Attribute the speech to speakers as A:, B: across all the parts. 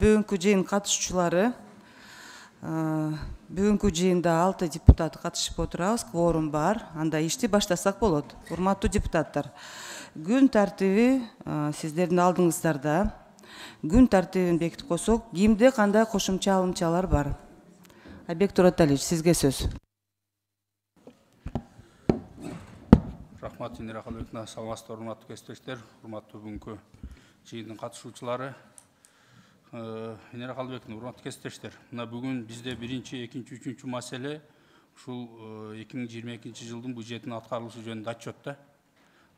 A: Бүгүнкү жыйын катышуучулары, бүгүнкү жыйында 6 депутат катышып отурабыз, кворум бар. Анда ишти баштасак болот. Урматтуу депутаттар, күн тартиби сиздердин алдыңыздарда. Күн тартибин бекитип койсок, кимде кандай кошумча алымчалар бар? Айбек Тураталиевич, сизге сөз.
B: Рахмат, Венера Калыбековна. Саламатсыздар, урматтуу кесиптештер, урматтуу бүгүнкү жыйындын катышуучулары. Венера Калыбековна, урматтуу кесиптештер, мына бүгүн бизде биринчи, экинчи, үчүнчү маселе ушул 2022 жылдын бюджетинин аткарылышы жөнүндө отчет да.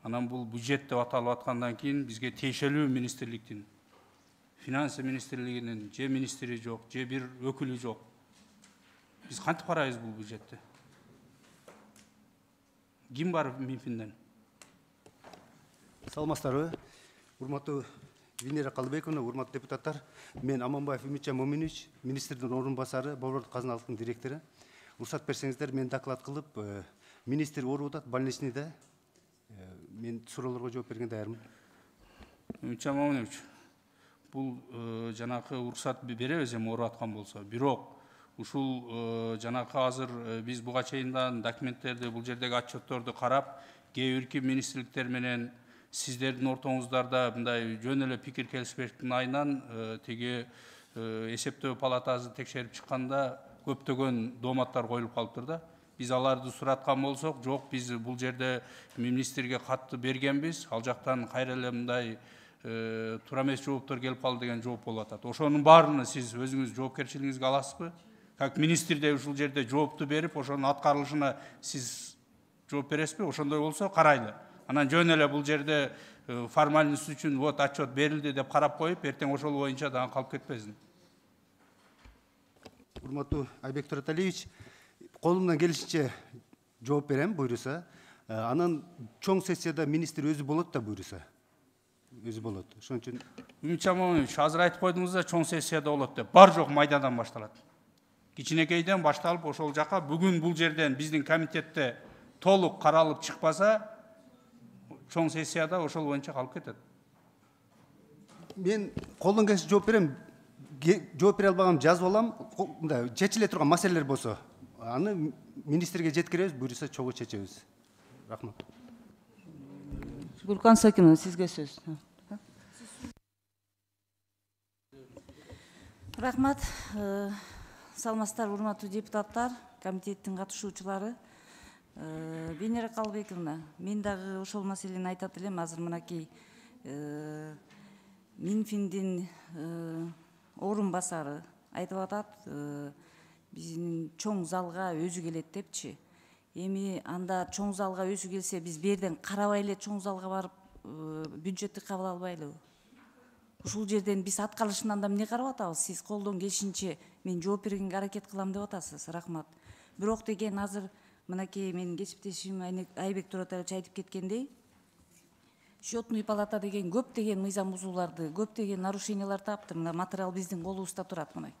B: Анан бул бюджет деп аталып аткандан кийин бизге тиешелүү министрликтин, финансы министрлигинин же министри жок, же бир өкүлү жок. Биз кантип карайбыз бул бюджетти? Ким бар Минфинден?
C: Саламатсыздарбы? Урматтуу Венера Калыбековна, урматтуу депутаттар. Мен Аманбаев Үмүтжан Моминович, министрдин орун басары, Борбордук казыналыктын директору. Уруксат берсеңиздер, мен доклад кылып, министр ооруп атат, больничныйда. Мен суроолорго жооп берген даярмын.
B: Үмүтжан Моминович, бул жанакы уруксат беребиз эми ооруп аткан болсо. Бирок ушул жанакы азыр биз буга чейин документтерди, бул жердеги отчетторду карап, кээ бирки министрликтер менен сиздердин ортоңуздарда мындай жөн эле пикир келишпештиктин айынан тиги эсептөө палатасы текшерип чыкканда көптөгөн дооматтар коюлуп калыптыр да. Биз аларды сураткан болсок, жок, биз бул жерде министрге катты бергенбиз, ал жактан кайра эле мындай туура эмес жооптор келип калды деген жооп болуп атат. Ошонун баарына сиз өзүңүз жоопкерчилигиңизге аласызбы? Как министрде ушул жерде жоопту берип, ошонун аткарылышына сиз жооп бересизби? Ошондой болсо карайлы. Анан жөн эле бул жерде формальность үчүн вот отчет берилди деп карап коюп, эртең ошол боюнча дагы калып кетпесин.
C: Урматтуу Айбек Тураталиевич, колумдан келишинче жооп берем, буйруса. Анан чоң сессияда министр өзү болот да, буйруса. Өзү болот. Ошон үчүн
B: Үмүтжан Моминович, азыр айтып койдуңуз да, чоң сессияда болот деп. Бар жок майдандан башталат. Кичинекейден башталып ошол жака бүгүн бул жерден биздин комитетте толук каралып чыкпаса, чоң сессияда ошол боюнча калып кетет.
C: мен колдон келишинче жооп берем. Жооп бере албаган жазып алам. Мындай чечиле турган маселелер болсо, аны министрге жеткиребиз, буйруса чогуу чечебиз. Рахмат.
A: Гүлкан Сакиновна, сизге сөз.
D: Рахмат. Саламатсыздар, урматтуу депутаттар, комитеттин катышуучулары. Венера Калыбековна, мен дагы ошол маселени айтат элем. Азыр мынакей Минфиндин орун басары айтып атат, биздин чоң залга өзү келет депчи. Эми анда чоң залга өзү келсе, биз берден карабай эле чоң залга барып бюджетти кабыл албайлыбы? Ушул жерден биз аткарылышынан да эмне карап атабыз? Сиз колдон келишинче мен жооп бергенге аракет кылам деп атасыз. Рахмат. Бирок деген азыр мынакей менин кесиптешим Айбек Тураталиевич айтып кеткендей, счетный палата деген көптөгөн мыйзам бузууларды, көптөгөн нарушениялар таптыр. Мына материал биздин колубузда турат мына.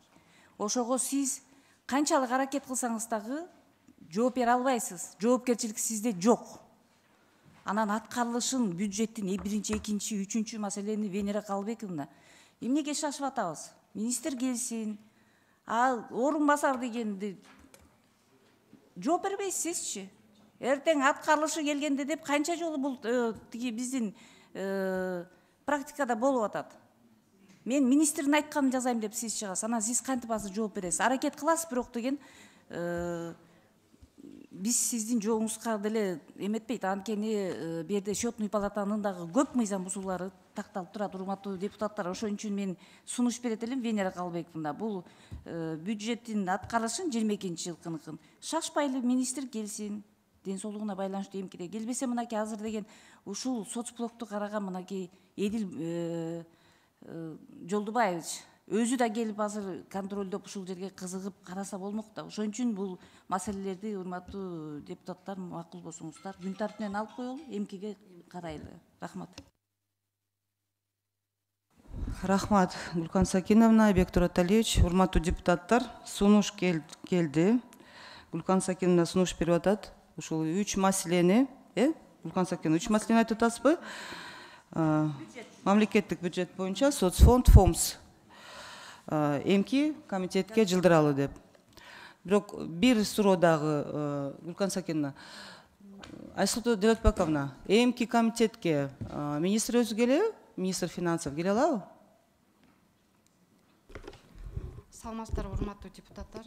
D: Ошого сиз канчалык аракет кылсаңыз дагы жооп бере албайсыз. Жоопкерчилик сизде жок. Анан аткарылышын, бюджеттин биринчи, экинчи, үчүнчү маселени Венера Калыбековна, эмнеге шашып атабыз? Министр келсин, орун басар дегенди жооп бербейсизчи. Эртең аткарылышы келгенде деп канча жолу бул тиги биздин практикада болуп атат. Мен министрдин айтканын жазайм деп сиз чыгасыз. Анан сиз кантип азыр жооп бересиз? Аракет кыласыз, бирок деген биз сиздин жоогуңузга деле эметпейт. Анткени берде счетный палатанын дагы көп мыйзам бузуулары такталып турат, урматтуу депутаттар. Ошон үчүн мен сунуш берет элем Венера Калыбековна. Бул бюджеттин аткарылышын 22 жылкыныкын шашпайлы министр келсин. Ден соолугуна байланыштуу эмкиде келбесе, мынакей азыр деген ушул соцблокту караган мынакей Эдил Жолдубаевич өзү да келип азыр контролдоп ушул жерге кызыгып караса болмок да. Ошон үчүн бул маселелерди урматтуу депутаттар макул болсоңуздар күн тартибинен алып коелу, эмкиге карайлы. Рахмат.
A: Рахмат, Гүлкан Сакиновна, Айбек Тураталиевич, урматтуу депутаттар, сунуш келди. Гүлкан Сакиновна сунуш берип атат. Ушул 3 маселени, Гүлкан Сакиновна, 3 маселени айтып атасызбы? Мамлекеттик бюджет боюнча соцфонд, ФОМС. эмки комитетке жылдыралы деп. Бирок бир суроо дагы Гүлкан Сакиновна, Айсулту Девлетбековна, эмки комитетке министр өзү келеби, министр финансов келе алабы?
E: Саламатсыздар, урматтуу депутаттар,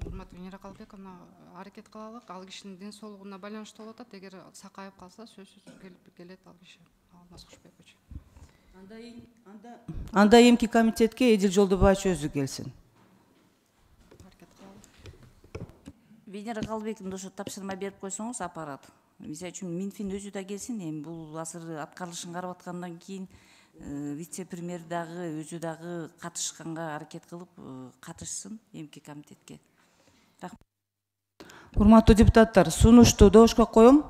E: урматтуу Венера Калыбековна, аракет кылалык. Ал кишинин ден соолугуна байланыштуу болуп атат. Эгер сакайып калса, сөзсүз келет ал киши. Алмаз Кушбекович.
A: Анда эмки комитетке Эдил Жолдубаевич өзү келсин.
E: Аракет кылалык.
D: Венера Калыбековна ошо тапшырма берип койсоңуз аппарат. Мисалы үчүн Минфин өзү да келсин, эми бул азыр аткарылышын карап аткандан кийин вице-премьер дагы өзү дагы катышканга аракет кылып катышсын эмки комитетке.
A: Урматтуу депутаттар, сунушту добушка коем.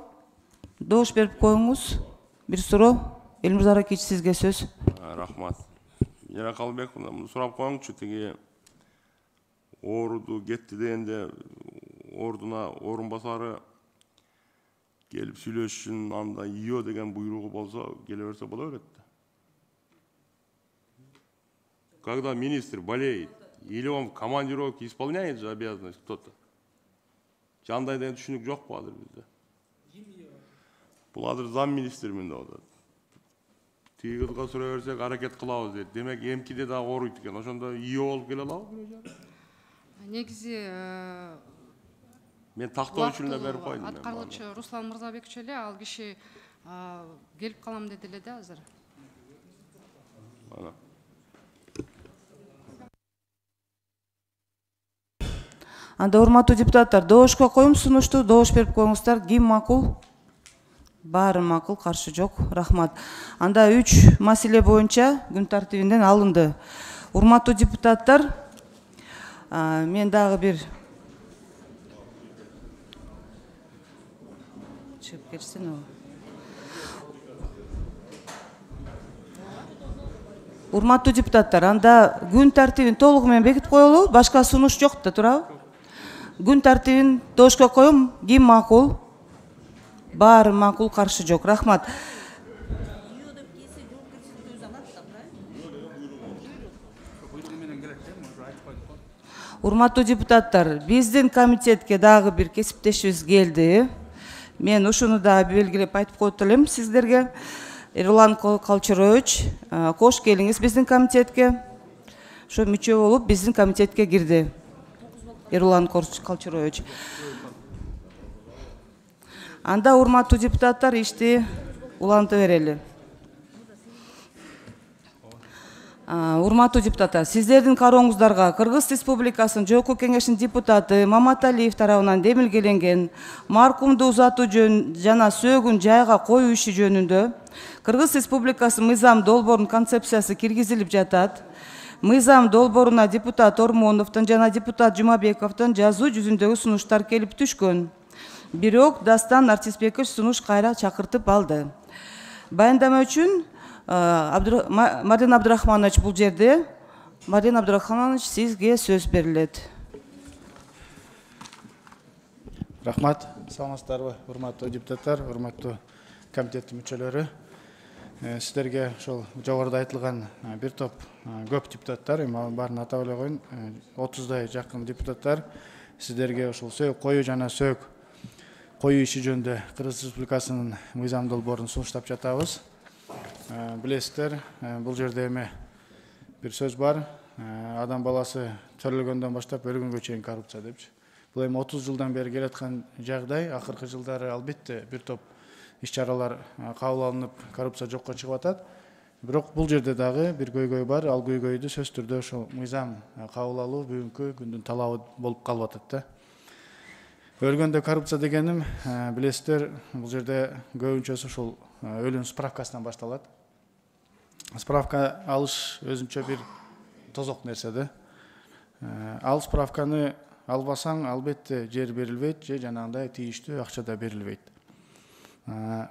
A: Добуш берип коюңуз. Бир суроо. Элмирза Аракич, сизге сөз.
F: Рахмат. Венера Калыбековна, сурап коюңчу, тиги ооруду кетти дегенде ордуна орун басары келип сүйлөшүшүн, анда ийо деген буйругу болсо келе берсе боло берет. Когда министр болеет, или он в командировке исполняет же обязанность кто-то, жандай деген түшүнүк жок бу азыр бизде. Бул азыр зам министрминде болот. Тиги кызга сурай берсек аракет кылабыз дейт. Демек эмкиде да ооруйт экен. Ошондо ийо болуп келе алабы?
E: Негизи
F: Мен тактоо үчүн эле берип койдум.
E: аткаруучу Руслан Мырзабекович эле, ал киши келип калам деди эле да азыр.
A: Анда урматтуу депутаттар, добушка коем сунушту, добуш берип коюңуздар. Ким макул? Баары макул, каршы жок. Рахмат. Анда 3 маселе боюнча күн тартибинден алынды. Урматтуу депутаттар, мен дагы бир чыгып кетсин. Урматтуу депутаттар, анда күн тартибин толугу менен бекитип коелу, башка сунуш жок да, туурабы? Күн тартибин добушка коем. Ким макул? Баары макул, каршы жок. Рахмат. Урматтуу депутаттар, биздин комитетке дагы бир кесиптешибиз келди. Мен ушуну да белгилеп айтып коет элем сиздерге. Эрлан Калчырович, кош келиңиз биздин комитетке. Ошо мүчө болуп биздин комитетке кирди. Эрлан Калчырович. Анда урматтуу депутаттар ишти уланты берели. Урматтуу депутаттар, сиздердин карооңуздарга Кыргыз Республикасынын Жогорку Кеңешинин депутаты Маматалиев тарабынан демилгеленген маркумду узатуу жана сөөгүн жайга коюу иши жөнүндө Кыргыз Республикасынын мыйзам долбоорунун концепциясы киргизилип жатат. Мыйзам долбооруна депутат Ормоновдун жана депутат Жумабековдун жазуу жүзүндөгү сунуштар келип түшкөн. Бирок Дастан Артисбекович сунуш кайра чакыртып алды. Баяндама үчүн Мардин Абдрахманович бул жерде. Мардин Абдрахманович, сизге сөз берилет.
G: Рахмат. Саламатсыздарбы, урматтуу депутаттар, урматтуу комитеттин мүчөлөрү. Сиздерге ошол жогоруда айтылган бир топ көп депутаттар, эми баарын атап эле коеюн, 30дай жакын депутаттар сиздерге ошол сөөгү коюу жана сөөгү коюу иши жөнүндө Кыргыз Республикасынын мыйзам долбоорун сунуштап жатабыз. Билесиздер, бул жерде эми бир сөз бар. Адам баласы төрөлгөндөн баштап өлгөнгө чейин коррупция депчи. Бул эми 30 жылдан бери келаткан жагдай. Акыркы жылдары албетте бир топ иш-чаралар кабыл алынып, коррупция жокко чыгып атат. Бирок бул жерде дагы бир көйгөй бар. Ал көйгөйдү сөз түрдө ошол мыйзам кабыл алуу бүгүнкү күндүн талабы болуп калып атат да. Өлгөндө коррупция дегеним, билесиздер, бул жерде көбүнчөсү ошол өлүм справкасынан башталат. Справка алыш өзүнчө бир тозок нерсе да. Ал справканы албасаң, албетте жер берилбейт, же жанагындай тийиштүү акча да берилбейт.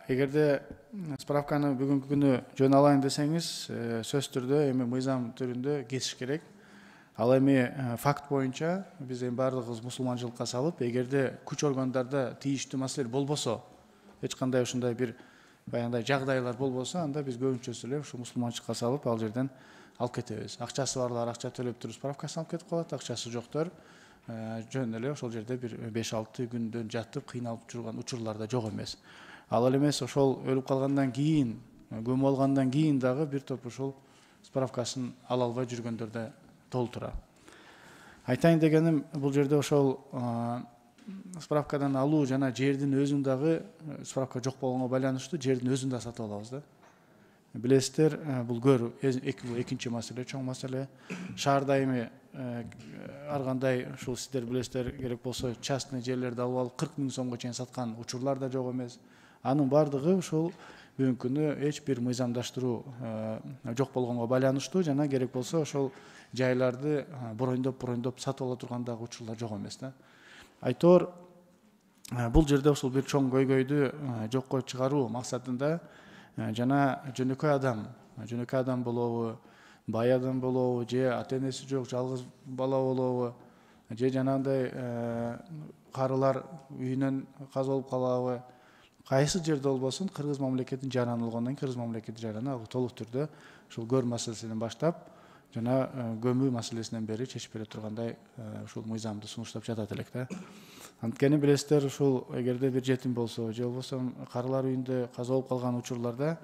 G: Эгерде справканы бүгүнкү күнү жөн алайын десеңиз, сөз түрдө эми мыйзам түрүндө кесиш керек. Ал эми факт боюнча биз эми баардыгыбыз мусулманчылыкка салып, эгерде күч органдарда тийиштүү маселе болбосо, эч кандай ушундай бир баягындай жагдайлар болбосо, анда биз көбүнчөсү эле ушу мусулманчылыкка салып, ал жерден алып кетебиз. Акчасы барлар акча төлөп туруп справкасын алып кетип калат, акчасы жоктор жөн эле ошол жерде бир 5-6 күндөн жатып кыйналып жүргөн учурлар да жок эмес. Ал эле эмес, ошол өлүп калгандан кийин, көмүп алгандан кийин дагы бир топ ушул справкасын ала албай жүргөндөр да толтура. Айтайын дегеним, бул жерде ошол справкадан алуу жана жердин өзүн дагы справка жок болгонго байланыштуу жердин өзүн да сатып алабыз да. Билесиздер, бул экинчи маселе, чоң маселе. Шаарда эми ар кандай ушул сиздер билесиздер, керек болсо частный жерлерди алып алып 40 000 сомго чейин саткан учурлар да жок эмес. Анын бардыгы ушул бүгүнкү күнү эч бир мыйзамдаштыруу жок болгонго байланыштуу жана керек болсо ошол жайларды брондоп сатып ала турган дагы учурлар жок эмес да. Айтор, бул жерде ушул бир чоң көйгөйдү жокко чыгаруу максатында жана жөнөкөй адам болобу, бай адам болобу, же ата-энеси жок жалгыз бала болобу, же жанагындай карылар үйүнөн каз болуп калабы, кайсы жерде болбосун кыргыз мамлекетин жаранылгандан кыргыз мамлекети жараны толук түрдө ушул көр маселесинен баштап жана көмүү маселесинен бери чечип бере тургандай ушул мыйзамды сунуштап жатат элек да. Анткени билесиздер, ушул эгерде бир жетим болсо, же болбосо карылар үйүндө каза болуп калган учурларда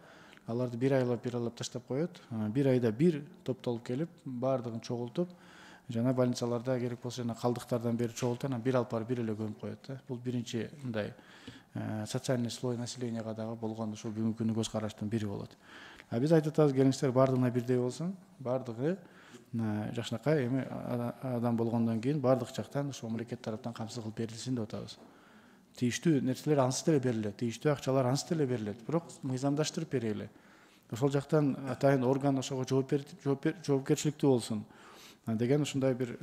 G: аларды бир айлап таштап коет. Бир айда бир топтолуп келип, баардыгын чогултуп, жана больницаларда керек болсо жана калдыктардан бери чогултуп, анан бир алып барып бир эле көмүп коет да. Бул биринчи мындай социальный слой населенияга дагы болгон ушул бүгүнкү күнү көз караштын бири болот. Биз айтып атабыз, келиңиздер баардыгына бирдей болсун, баардыгы жакшынакай эми адам болгондон кийин баардык жактан ушул мамлекет тараптан камсыз кылып берилсин деп атабыз. Тийиштүү нерселер ансыз деле берилет, тийиштүү акчалар ансыз деле берилет, бирок мыйзамдаштырып берели. Ошол жактан атайын орган ошого жоопкерчиликтүү болсун деген ушундай бир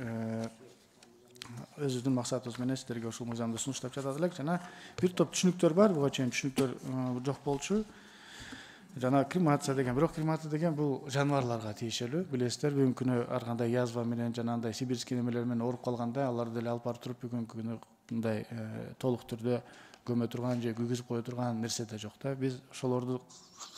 G: өзүбүздүн максатыбыз менен сиздерге ушул мыйзамды сунуштап жатат элек. Жана бир топ түшүнүктөр бар, буга чейин түшүнүктөр жок болчу. Жана кремация деген, бирок кремация деген бул жаныбарларга тиешелүү. Билесиздер, бүгүнкү күнү ар кандай язва менен жанагындай сибирский немелер менен ооруп калганда аларды деле алып барып туруп бүгүнкү күнү мындай толук түрдө көмө турган же күйгүзүп кое турган нерсе да жок да. Биз ошолорду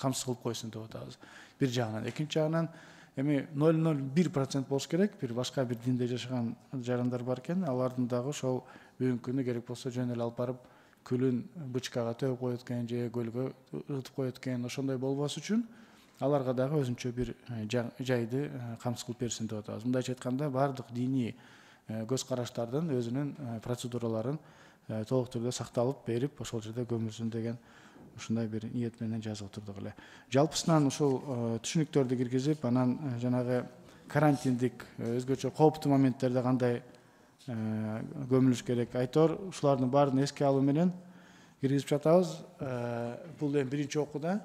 G: камсыз кылып койсун деп атабыз. Бир жагынан, экинчи жагынан эми 0,01% болуш керек. Бир башка бир динде жашаган жарандар бар экен, алардын дагы ошол бүгүнкү күнү керек болсо жөн эле алып барып күлүн бычкага төгүп коет экен же көлгө ырытып коет экен. Ошондой болбос үчүн аларга дагы өзүнчө бир жайды камсыз кылып берсин деп атабыз. Мындайча айтканда, баардык диний көз караштардын өзүнүн процедураларын толук түрдө сакталып берип, ошол жерде көмүлсүн деген ушундай бир ниет менен жазып отурдук эле. Жалпысынан ушул түшүнүктөрдү киргизип, анан жанагы карантиндик өзгөчө кооптуу моменттерде кандай көмүлүш керек. Айтор, ушулардын баарын эске алуу менен киргизип жатабыз. Бул эми биринчи окууда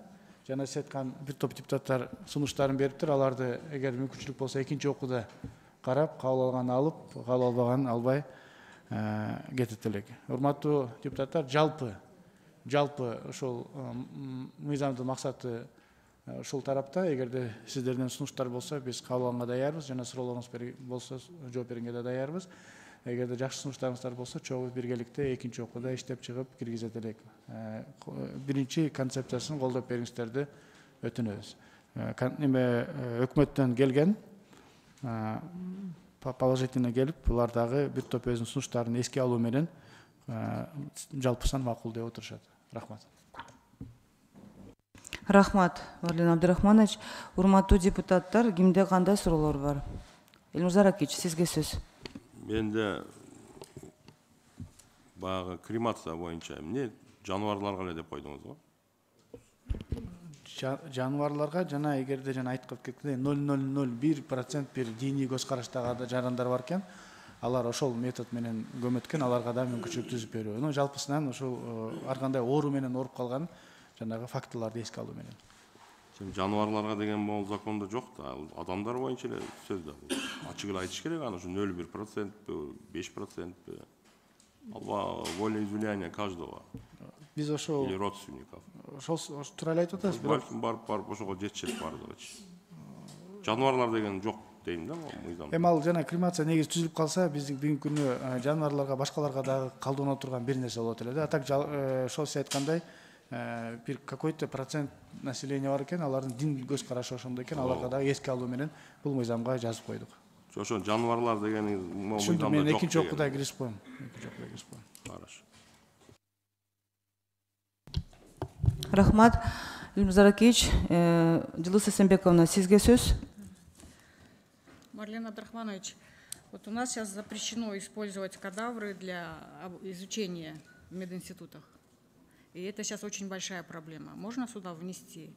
G: жана сиз айткан бир топ депутаттар сунуштарын бериптир. Аларды эгер мүмкүнчүлүк болсо экинчи окууда карап, кабыл алганын алып, кабыл албаганын албай кетет элек. Урматтуу депутаттар, жалпы ушул мыйзамдын максаты ушул тарапта. Эгерде сиздерден сунуштар болсо, биз кабыл алганга даярбыз, жана суроолоруңуз болсо жооп бергенге да даярбыз. Эгерде жакшы сунуштарыңыздар болсо, чогуу биргеликте экинчи окууда иштеп чыгып киргизет элек. Биринчи концепциясын колдоп бериңиздерди өтүнөбүз. Өкмөттөн келген положительно келип, булар дагы бир топ өзүнүн сунуштарын эске алуу менен жалпысан макул деп отурушат. Рахмат.
A: Рахмат, Варлин Абдрахманович. Урматтуу депутаттар, кимде кандай суроолор бар? Элнур Акич, сизге сөз.
F: Менде баягы кремация боюнча эмне жаныбарларга эле деп койдуңуз го?
G: Жаныбарларга жана эгерде жана айткып кеткендей 0,001% бир диний көз караштагы жарандар бар экен, алар ошол метод менен көмөткөн, аларга да мүмкүнчүлүк түзүп берүү. Жалпысынан ушул ар кандай оору менен ооруп калган жанагы фактыларды эске алуу менен.
F: Жаныбарларга деген могул закондо жок да, адамдар боюнча эле сөз да бул. Ачык эле айтыш керек, аны ушу 0,1%, 5%, алба волеизъявление каждого.
G: Биз ошол
F: или родственников.
G: Ошол туура эле айтып атасыз, бирок
F: барып ошого жетишет бардыгычы. Жаныбарлар деген жок дейм да мыйзам.
G: Эми ал жана кремация негизи түзүлүп калса, биздин бүгүнкү күнү жаныбарларга башкаларга дагы калдырып турган бир нерсе болот эле да. Так ошол сиз айткандай bir какой-то процент населения бар екен, алардын дин көз карашы ошондой экен, аларга да эске алуу менен бул мыйзамга жазып койдук.
F: Ошо жаныбарлар деген
G: мыйзамда мен экинчи окууда киришип коем.
F: Хорошо.
A: Рахмат. Илмурза Ракич, Дилуса Сембековна, сизге сөз.
H: Марлен Абдрахманович, вот у нас сейчас запрещено использовать кадавры для изучения в мединститутах. И это сейчас очень большая проблема. Можно сюда внести?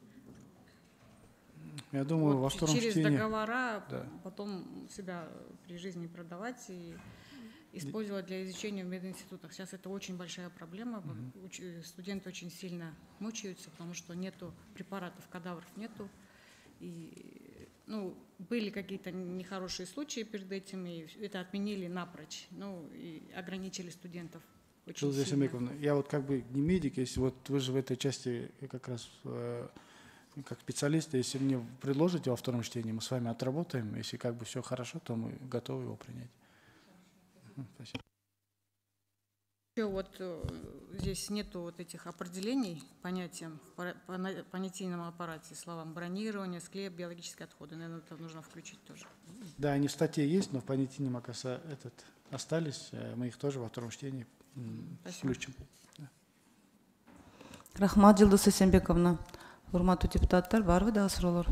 G: Я думаю,
H: вот
G: во втором
H: через
G: чтении.
H: договора
G: Да.
H: потом себя при жизни продавать и использовать для изучения в мединститутах. Сейчас это очень большая проблема. Студенты очень сильно мучаются, потому что нету препаратов, кадавров нету. И, ну, были какие-то нехорошие случаи перед этим, и это отменили напрочь. Ну, и ограничили студентов.
G: Илмурза Сембековна, я вот как бы не медик, если вот вы же в этой части как раз как специалист, если мне предложите во втором чтении, мы с вами отработаем. Если как бы все хорошо, то мы готовы его принять. Спасибо.
H: Вот здесь нету вот этих определений понятиям в понятийном аппарате, словам бронирование, склеп, биологические отходы. Наверное, это нужно включить тоже.
G: Да, они в статье есть, но в понятийном, оказывается, остались. Мы их тоже во втором чтении включим.
A: Рахмат, Дилуса Сембековна. Урматтуу депутаттар, барбы дагы суроолор?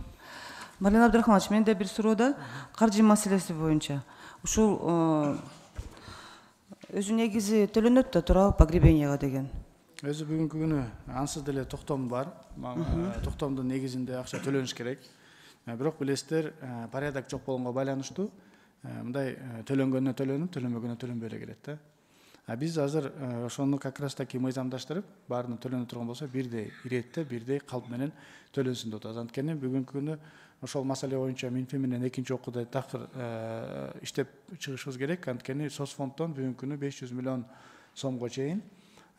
A: Марлен Абдрахманович, менде бир суроо да, каржы маселеси боюнча. Ушул өзү негизи төлөнөт да туурабы погребенияга деген.
G: Өзү бүгүнкү күнү ансыз деле токтом бар. Токтомдун негизинде акча төлөнүш керек. Бирок билесиздер, порядок жок болгонго байланыштуу мындай төлөнгөнүнө төлөнүп, төлөнбөгөнүнө төлөнбөй эле келет да. Биз азыр ошону как раз таки мыйзамдаштырып, баарына төлөнө турган болсо бирдей иретте, бирдей калп менен төлөнсүн деп атабыз. Анткени бүгүнкү күнү ошол маселе боюнча Минфи менен экинчи окууда такыр иштеп чыгышыбыз керек. Анткени соцфонддон бүгүнкү күнү 500 миллион сомго чейин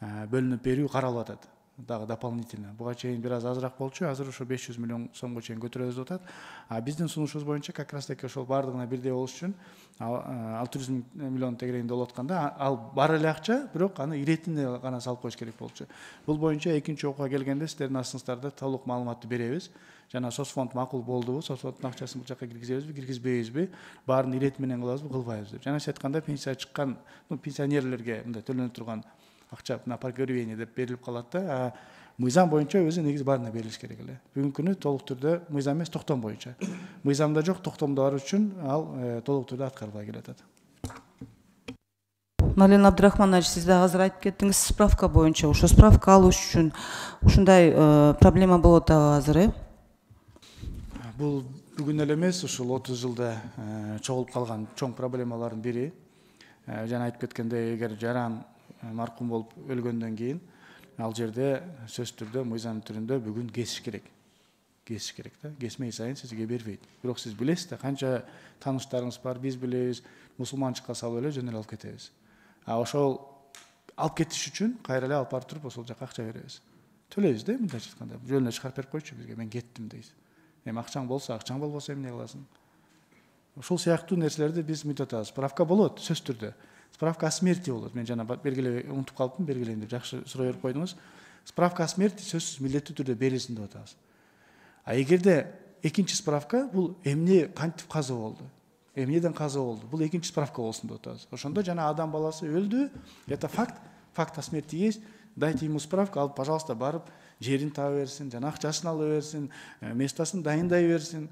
G: бөлүнүп берүү каралып атат. Дагы дополнительно. Буга чейин бир аз азыраак болчу, азыр ошо 500 миллион сомго чейин көтөрөбүз деп атат. Биздин сунушубуз боюнча как раз таки ошол баардыгына бирдей болуш үчүн 600 миллион тегерегинде болуп атканда, ал бар эле акча, бирок аны иретине гана салып коюш керек болчу. Бул боюнча экинчи окууга келгенде сиздердин астыңыздарда толук маалыматты беребиз. Жана соцфонд макул болдубу, соцфонддун акчасын бул жака киргизебизби, киргизбейбизби, баарын ирет менен кылабызбы, кылбайбызбы деп. Жана сиз айтканда пенсия чыккан, пенсионерлерге мындай төлөнүп турган акча на погребение деп берилип калат да. Мыйзам боюнча өзү негизи баарына берилиш керек эле. Бүгүнкү күнү толук түрдө мыйзам эмес, токтом боюнча. Мыйзамда жок, токтомдо бар үчүн ал толук түрдө аткарылбай келатат.
A: Марлен Абдрахманович, сиз да азыр айтып кеттиңиз справка боюнча. Ошо справка алыш үчүн ушундай проблема болот азыр,
G: Бул бүгүн эле эмес, ушул 30 жылда чогулуп калган чоң проблемалардын бири. Жана айтып кеткендей, эгер жаран маркум болуп өлгөндөн кийин ал жерде сөз түрдө мыйзам түрүндө бүгүн кесиш керек. Кесиш керек да. Кесмей сайын сизге бербейт. Бирок сиз билесиз да, канча тааныштарыңыз бар, биз билебиз, мусулманчыкка салып эле жөн эле алып кетебиз. Ошол алып кетиш үчүн кайра эле алып барып туруп ошол жака акча беребиз. Төлөйбүз да, мындайча айтканда. Жөн эле чыгарып берип койчу бизге, мен кеттим дейсиз. Эми акчаң болсо, акчаң болбосо эмне кыласың? Ошол сыяктуу нерселерди биз мынтип атабыз. Справка болот, сөз түрдө. Справка о смерти болот. Мен жана бергелей унутуп калыптым, бергелейин деп жакшы суроо берип койдуңуз. Справка о смерти сөзсүз милдеттүү түрдө берилсин деп атабыз. Эгерде экинчи справка бул эмне кантип каза болду? Эмнеден каза болду? Бул экинчи справка болсун деп атабыз. Ошондо жана адам баласы өлдү, это факт, факт о смерти есть, дайте ему справку, алып, пожалуйста, барып жерин таба берсин, жана акчасын ала берсин, местасын дайындай берсин.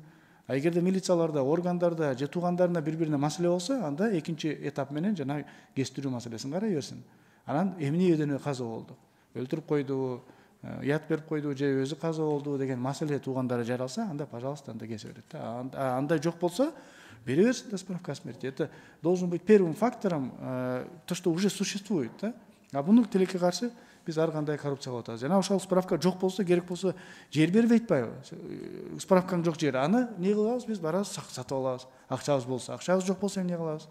G: Эгерде милицияларда, органдарда, же туугандарына бири-бирине маселе болсо, анда экинчи этап менен жана кестирүү маселесин карай берсин. Анан эмнеден каза болду? Өлтүрүп койду, ят берип койду, же өзү каза болду деген маселе туугандары жаралса, анда, пожалуйста, анда кесе берет. Андай жок болсо, бере берсин да справка о смерти. Это должен быть первым фактором, то, что уже существует. А буну тилекке каршы биз ар кандай коррупция кылып атабыз. Жана ошол справка жок болсо, керек болсо, жер бербей атпайбы? Справкаң жок жер. Аны не кылабыз? Биз барабыз, сатып алабыз. Акчабыз болсо, акчабыз жок болсо эмне кылабыз?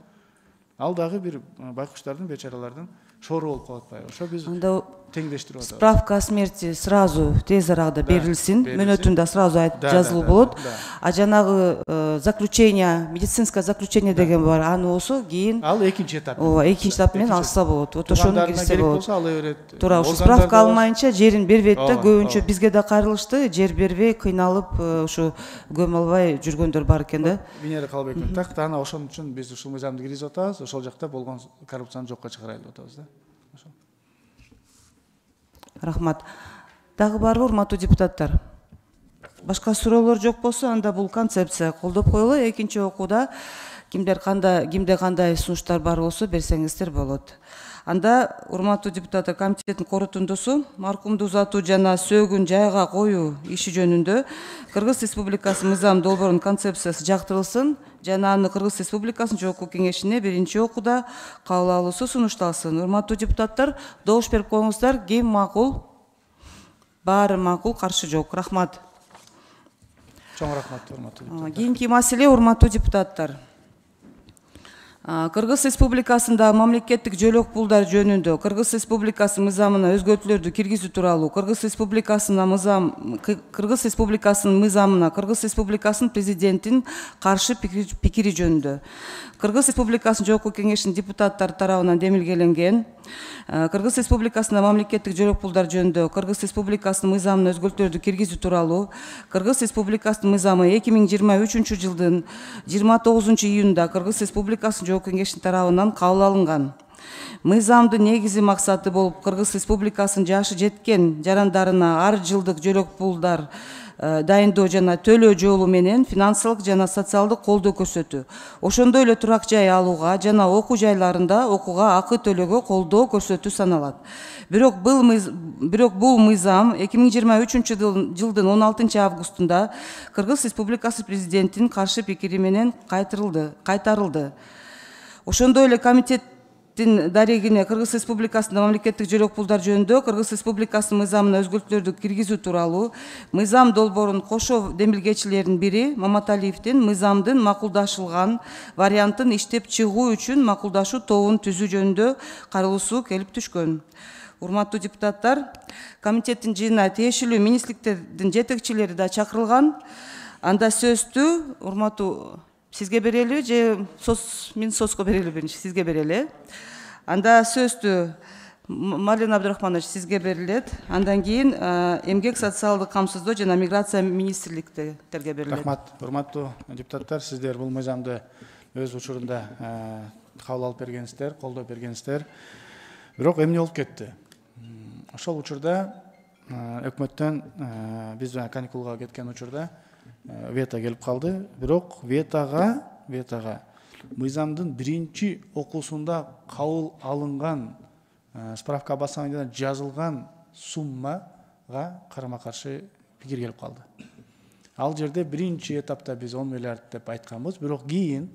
G: Ал дагы бир байкуштардын, бечаралардын шору болуп калып атпайбы? Ошо биз теңдештирип атабыз.
A: Справка о смерти сразу тез арада берилсин, мөөнөтүндө сразу жазылуу болот. А жанагы заключение, медицинское заключение деген бар, аны болсо кийин
G: Ал экинчи этап.
A: ооба, экинчи этап менен алса болот. Вот ошону кирсе болот.
G: Болсо ала берет.
A: Туура, ушу справка алмайынча жерин бербейт да, көбүнчө бизге да кайрылышты, жер бербей кыйналып ушу көм албай жүргөндөр бар экен да.
G: Венера Калбековна, так ана ошон үчүн биз ушул мыйзамды киргизип атабыз, ошол жакта болгон коррупцияны жокко чыгарайлы деп атабыз да.
A: Рахмат. Дагы барбы, урматтуу депутаттар? Башка суроолор жок болсо, анда бул концепция колдоп коелу. Экинчи окууда кимде кандай сунуштар бар болсо берсеңиздер болот. Анда, урматтуу депутаттар, комитеттин корутундусу маркумду узатуу жана сөөгүн жайга коюу иши жөнүндө Кыргыз Республикасы мыйзам долбоорунун концепциясы жактырылсын жана аны Кыргыз Республикасынын Жогорку Кеңешине биринчи окууда кабыл алуусу сунушталсын. Урматтуу депутаттар, добуш берип коюңуздар. Ким макул? Баары макул, каршы жок. Рахмат.
G: Чоң рахмат, урматтуу депутаттар.
A: Кийинки маселе, урматтуу депутаттар. Кыргыз Республикасында мамлекеттик жөлөк пулдар жөнүндө Кыргыз Республикасы мыйзамына өзгөртүүлөрдү киргизүү тууралуу Кыргыз Республикасынын мыйзамына Кыргыз Республикасынын президентин каршы пикири жөнүндө Кыргыз Республикасынын Жогорку Кеңешинин депутаттары тарабынан демилгеленген Кыргыз Республикасында мамлекеттик жөлөк пулдар жөнүндө Кыргыз Республикасынын мыйзамына өзгөртүүлөрдү киргизүү тууралуу Кыргыз Республикасынын мыйзамы 2023 жылдын 29 июнда Кыргыз Республикасынын Жогорку Кеңешинин тарабынан кабыл алынган. Мыйзамдын негизи максаты болуп Кыргыз Республикасынын жашы жеткен жарандарына ар жылдык жөлөк пулдар дайындоо жана төлөө жолу менен финансылык жана социалдык колдоо көрсөтүү. Ошондой эле турак жай алууга жана окуу жайларында окууга акы төлөөгө колдоо көрсөтүү саналат. Бирок бул мыйзам 2023 жылдын 16 августунда Кыргыз Республикасы президентинин каршы пикири менен кайтарылды. Ошондой эле комитеттин дарегине Кыргыз Республикасында мамлекеттик жөлөк пулдар жөнүндө Кыргыз Республикасынын мыйзамына өзгөртүүлөрдү киргизүү тууралуу мыйзам долбоорунун кошо демилгечилеринин бири Маматалиевдин мыйзамдын макулдашылган вариантын иштеп чыгуу үчүн макулдашуу тобун түзүү жөнүндө каралуусу келип түшкөн. Урматтуу депутаттар, комитеттин жыйынына тиешелүү министрликтердин жетекчилери да чакырылган. Анда сөздү урматтуу сизге берели же мен соско берели биринчи? Сизге берели. Анда сөздү Марлен Абдрахманович сизге берилет. Андан кийин эмгек социалдык камсыздоо жана миграция министрликтерге берилет.
G: Рахмат, урматтуу депутаттар, сиздер бул мыйзамды өз учурунда кабыл алып бергенсиздер, колдоо бергенсиздер. Бирок эмне болуп кетти? Ошол учурда өкмөттөн биз каникулга кеткен учурда вето келип калды. Бирок ветага мыйзамдын биринчи окуусунда кабыл алынган справка басмайында жазылган суммага карама-каршы пикир келип калды. Ал жерде биринчи этапта биз 10 миллиард деп айтканбыз, бирок кийин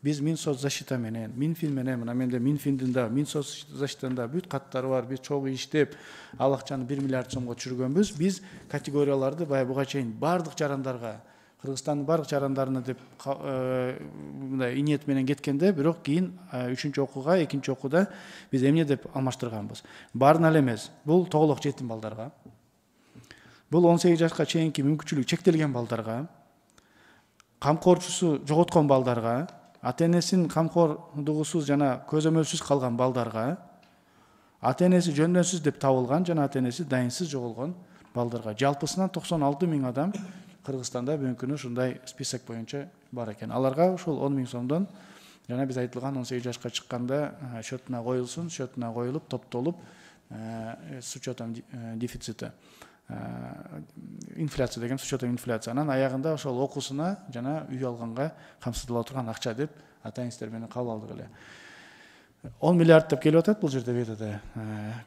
G: биз Минсоцзащита менен, Минфин менен, мына менде Минфиндин да, Минсоцзащитанын да бүт каттары бар, биз чогуу иштеп, ал акчаны 1 миллиард сомго түшүргөнбүз. Биз категорияларды бая буга чейин бардык жарандарга, Кыргызстандын бардык жарандарына деп мындай иниет менен кеткенде, бирок кийин 3-чү окууга, 2-нчи окууда биз эмне деп алмаштырганбыз. Баарына эле эмес, бул тоголок жетим балдарга, бул 18 жашка чейинки мүмкүнчүлүгү чектелген балдарга, камкорчусу жоготкон балдарга, ата-энесин камкордугусуз жана көзөмөлсүз калган балдарга, ата-энеси жөндөмсүз деп табылган жана ата-энеси дайынсыз жоголгон балдарга. Жалпысынан 96 000 адам Кыргызстанда бүгүнкү күнү ушундай список боюнча бар экен. Аларга ушул 10 000 сомдон жана биз айтылган 18 жашка чыкканда счетуна коюлсун, счетуна коюлуп, топтолуп с учетом дефицита. Инфляция деген с учетом инфляция. Анан аягында ошол окуусуна жана үй алганга камсыздала турган акча деп ата-энелер менен кабыл алдык эле. 10 миллиард деп келип атат бул жерде ветода.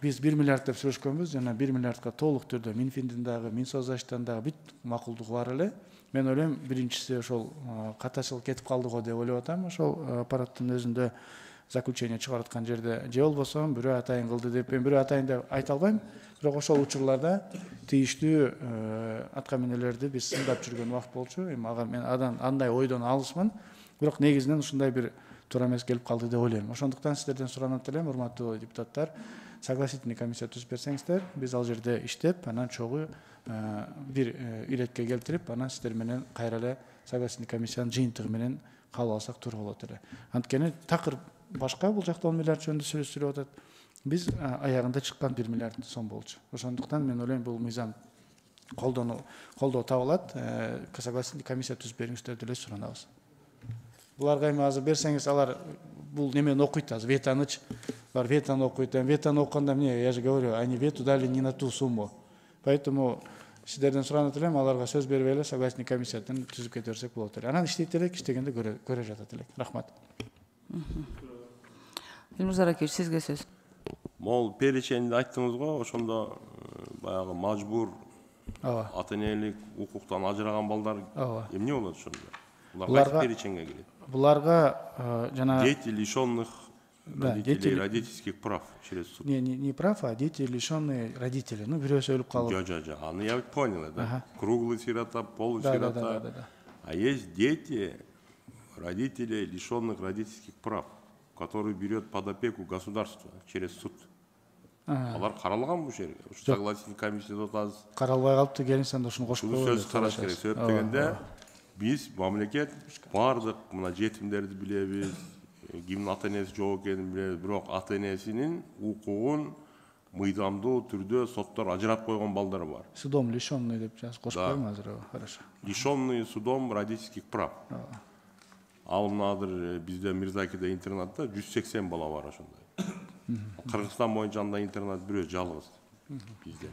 G: Биз 1 миллиард деп сүрүшкөнбүз жана 1 миллиардка толук түрдө Минфиндин дагы, Минсоцзащитанын дагы бүт макулдугу бар эле. Мен ойлойм, биринчиси ошол каташылып кетип калды го деп ойлоп атам. Ошол аппараттын өзүндө заключение чыгарып аткан жерде же болбосо бирөө атайын кылды деп, мен бирөө атайын деп айта албайм. Бирок ошол учурларда тийиштүү аткаминелерди биз сындап жүргөн убакыт болчу. Ага мен андай ойдон алысмын. Бирок негизинен ушундай бир туура эмес келип калды деп ойлойм. Ошондуктан сиздерден суранат элем, урматтуу депутаттар, согласительный комиссия түзүп берсеңиздер, биз ал жерде иштеп, анан чогуу бир иретке келтирип, анан сиздер менен кайра эле согласительный комиссиянын жыйынтыгы менен кабыл алсак туура болот эле. Анткени такыр башка, бул жакта 10 миллиард жөнүндө сөз сүрүп атат. Биз аягында чыккан 1 миллиард сом болчу. Ошондуктан мен ойлойм, бул мыйзам колдоо табылат. Согласительный комиссия түзүп бериңиздер деп эле суранабыз. Буларга эми азыр берсеңиз, алар бул немени окуйт, азыр ветаныч, бар ветаны окуйт. Ветаны окуганда мне, я же говорю, они вету дали не на ту сумму. Поэтому сиздерден суранат элем, аларга сөз берип эле согласительный комиссиядан түзүп кете берсек болот эле. Анан иштейт элек, иштегенде көрө жатат элек. Рахмат.
A: Элмур Аракевич, сизге сөз.
F: Мол переченди айттыңыз го, ошондо баягы мажбур ата-энелик укуктан ажыраган балдар эмне болот ошондо? Булар кайсы переченге кирет?
G: Буларга жана
F: дети лишенных родительских прав через суд.
G: Не прав, а дети лишенные родителей. Ну, бирөөсү өлүп калып.
F: Жа. Аны я понял, да. Круглый сирота, полусирота.
G: Да.
F: А есть дети родителей лишенных родительских прав, которые берет под опеку государство через суд. Алар каралган бул жерге. Согласительный комиссияда отаз.
G: Каралбай калыптыр, келинсен да ушуну кошуп коелу.
F: Сөз караш керек. Себеп дегенде биз мамлекет бардык мына жетимдерди билебиз, кимдин ата-энеси жок экенин билебиз, бирок ата-энесинин укугун мыйзамдуу түрдө соттор ажыратып койгон балдар бар.
G: Судом лишенный деп жазып кошуп коеюн азыр. Хорошо.
F: Лишенный судом родительских прав. Ал мынадыр бизде Мирзакиде интернатта 180 бала бар ошондой. Кыргызстан боюнча анда интернат бирөө жалгыз бизде.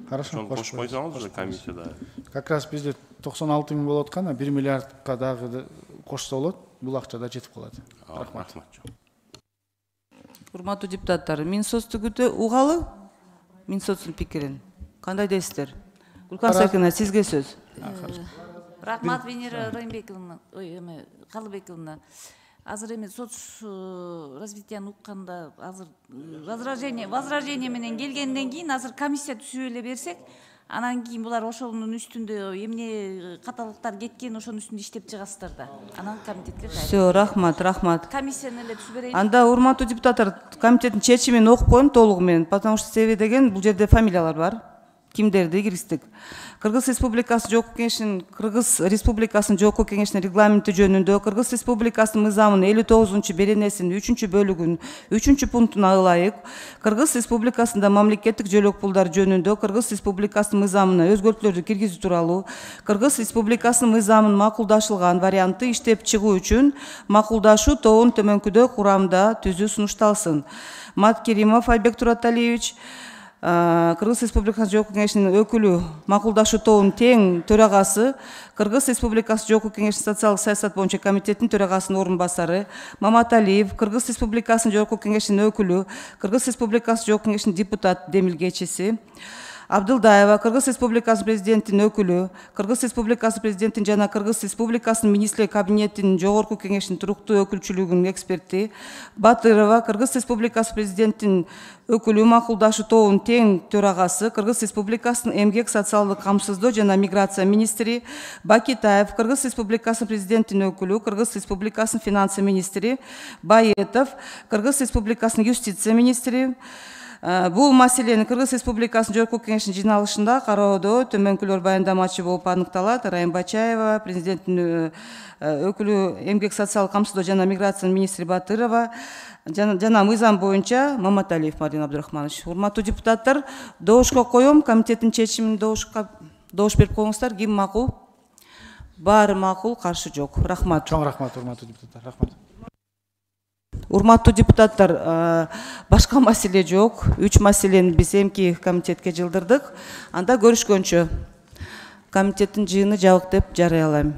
G: Хорошо.
F: Кошуп койсоңуз уже комиссияда.
G: Как раз бизде 96 000 болуп аткан, 1 миллиардка дагы кошсо болот. Бул акча да жетип калат. Рахмат.
A: Урматтуу депутаттар, Минсоцту угалы? Минсоцтун пикирин кандай дейсиздер? Гүлкан Сакина, сизге сөз.
D: Рахмат Венера Райымбековна, Калыбековна. Азыр эми соц развитияны укканда азыр возражение менен келгенден кийин азыр комиссия түзүп эле берсек, анан кийин булар ошонун үстүндө эмне каталыктар кеткен, ошонун үстүндө иштеп чыгасыздар да. Анан комитетке кайра.
A: Всё, рахмат.
D: Комиссияны эле түзүп берейин.
A: Анда урматтуу депутаттар, комитеттин чечимин окуп коюн толугу менен, потому что себеби деген бул жерде фамилиялар бар. Кимдерди киргиздик? Кыргыз Республикасы Жогорку Кеңешинин Кыргыз Республикасынын Жогорку Кеңешинин регламенти жөнүндө Кыргыз Республикасынын мыйзамынын 59-беренесинин 3-бөлүгүнүн 3-пунктуна ылайык Кыргыз Республикасында мамлекеттик жөлөк пулдар жөнүндө Кыргыз Республикасынын мыйзамына өзгөртүүлөрдү киргизүү тууралуу Кыргыз Республикасынын мыйзамынын макулдашылган варианты иштеп чыгуу үчүн макулдашуу тобун төмөнкүдө курамда түзүү сунушталсын. Мат Керимов Айбек Тураталиевич, Кыргыз Республикасынын Жогорку Кеңешинин өкүлү, макулдашуу тобунун тең төрагасы, Кыргыз Республикасы Жогорку Кеңешинин социалдык саясат боюнча комитеттин төрагасынын орун басары, Маматалиев, Кыргыз Республикасынын Жогорку Кеңешинин өкүлү, Кыргыз Республикасы Жогорку Кеңешинин депутат демилгечиси, Абдылдаева, Кыргыз Республикасынын президентинин өкүлү, Кыргыз Республикасы президентин жана Кыргыз Республикасынын министрлер кабинетинин Жогорку Кеңешинин туруктуу өкүлчүлүгүнүн эксперти, Батырова, Кыргыз Республикасы президентинин өкүлү, макулдашуу тобунун тең төрагасы, Кыргыз Республикасынын эмгек социалдык камсыздоо жана миграция министри, Бакитаев, Кыргыз Республикасынын президентинин өкүлү, Кыргыз Республикасынын финансы министри, Баетов, Кыргыз Республикасынын юстиция министри. Бул маселени Кыргыз Республикасынын Жогорку Кеңешинин жыйналышында кароодо төмөнкүлөр баяндамачы болуп аныкталат. Райым Бачаева, президенттин өкүлү, эмгек социалдык камсыздоо жана миграция министри Батырова жана мыйзам боюнча Маматалиев Мардин Абдурахманович. Урматтуу депутаттар, добушка коем, комитеттин чечимин добуш берип коюңуздар. Ким макул? Баары макул, каршы жок. Рахмат.
G: Чоң рахмат, урматтуу депутаттар. Рахмат.
A: Урматтуу депутаттар, башка маселе жок. 3 маселени биз эмки комитетке жылдырдык. Анда көрүшкөнчө комитеттин жыйыны жабык деп жарыялайм.